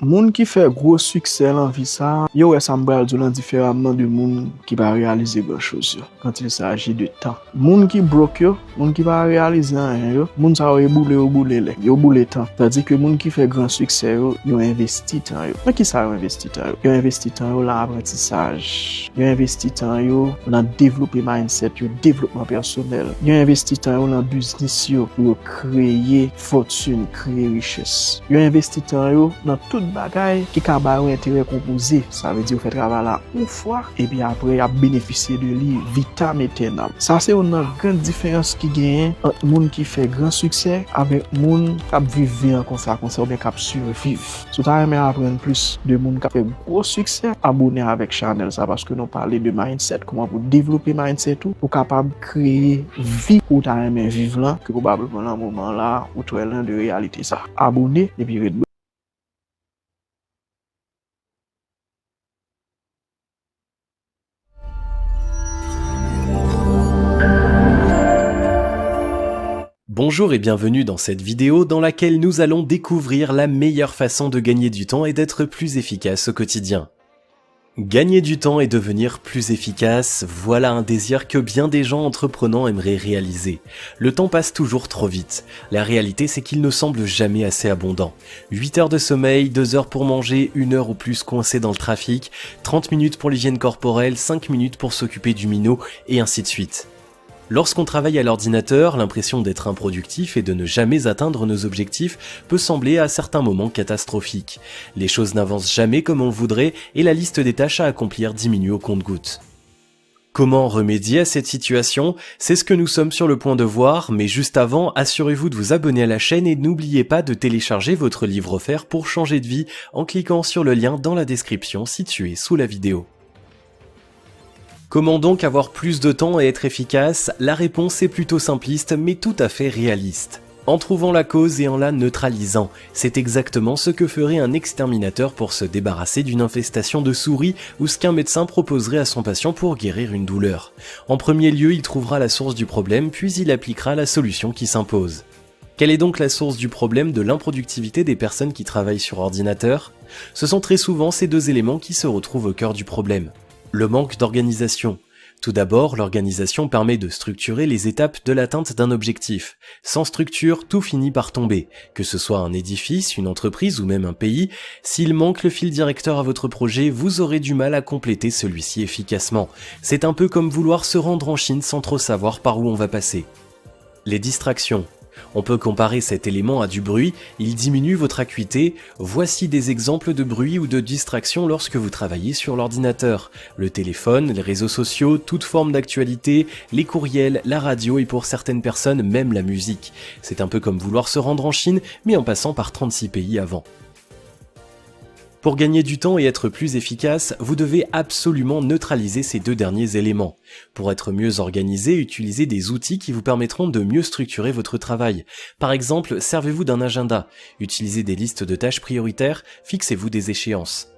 Moun qui fait gros succès dans vie ça, yo ressemble différemment de moun qui va réaliser grand chose quand il s'agit de temps. Moun qui broke yo, moun qui va réaliser rien yo, moun ça yo boule temps. C'est-à-dire que moun qui fait grand succès yo investi temps yo. Mais qui ça investi temps yo? Yo investi temps yo dans l'apprentissage. Yo investi temps yo dans développer mindset yo, développement personnel. Yo investi temps yo dans business yo pour créer fortune, créer richesse. Yo investi temps yo dans toute bagaille qui ka ba intérêt composé. Ça veut dire fait travail là une fois et puis après a bénéficier de lui vitam aeternam. Ça c'est une grande différence qui gagne entre moun qui fait grand succès avec moun qui vivre comme ça ou bien qui survivre. Si tu aimes apprendre plus de moun qui fait gros succès, abonnez avec channel ça parce que nous parler de mindset, comment pour développer mindset tout pour capable créer vie où tu aimes vivre là que probablement dans moment là où tu es loin de réalité ça. Abonnez et puis Bonjour et bienvenue dans cette vidéo dans laquelle nous allons découvrir la meilleure façon de gagner du temps et d'être plus efficace au quotidien. Gagner du temps et devenir plus efficace, voilà un désir que bien des gens entreprenants aimeraient réaliser. Le temps passe toujours trop vite. La réalité c'est qu'il ne semble jamais assez abondant. 8 heures de sommeil, 2 heures pour manger, 1 heure ou plus coincé dans le trafic, 30 minutes pour l'hygiène corporelle, 5 minutes pour s'occuper du minot et ainsi de suite. Lorsqu'on travaille à l'ordinateur, l'impression d'être improductif et de ne jamais atteindre nos objectifs peut sembler à certains moments catastrophique. Les choses n'avancent jamais comme on le voudrait et la liste des tâches à accomplir diminue au compte-gouttes. Comment remédier à cette situation? C'est ce que nous sommes sur le point de voir, mais juste avant, assurez-vous de vous abonner à la chaîne et n'oubliez pas de télécharger votre livre offert pour changer de vie en cliquant sur le lien dans la description situé sous la vidéo. Comment donc avoir plus de temps et être efficace? La réponse est plutôt simpliste mais tout à fait réaliste. En trouvant la cause et en la neutralisant, c'est exactement ce que ferait un exterminateur pour se débarrasser d'une infestation de souris ou ce qu'un médecin proposerait à son patient pour guérir une douleur. En premier lieu, il trouvera la source du problème puis il appliquera la solution qui s'impose. Quelle est donc la source du problème de l'improductivité des personnes qui travaillent sur ordinateur? Ce sont très souvent ces deux éléments qui se retrouvent au cœur du problème. Le manque d'organisation. Tout d'abord, l'organisation permet de structurer les étapes de l'atteinte d'un objectif. Sans structure, tout finit par tomber. Que ce soit un édifice, une entreprise ou même un pays, s'il manque le fil directeur à votre projet, vous aurez du mal à compléter celui-ci efficacement. C'est un peu comme vouloir se rendre en Chine sans trop savoir par où on va passer. Les distractions. On peut comparer cet élément à du bruit, il diminue votre acuité. Voici des exemples de bruit ou de distraction lorsque vous travaillez sur l'ordinateur. Le téléphone, les réseaux sociaux, toute forme d'actualité, les courriels, la radio et pour certaines personnes même la musique. C'est un peu comme vouloir se rendre en Chine mais en passant par 36 pays avant. Pour gagner du temps et être plus efficace, vous devez absolument neutraliser ces deux derniers éléments. Pour être mieux organisé, utilisez des outils qui vous permettront de mieux structurer votre travail. Par exemple, servez-vous d'un agenda, utilisez des listes de tâches prioritaires, fixez-vous des échéances.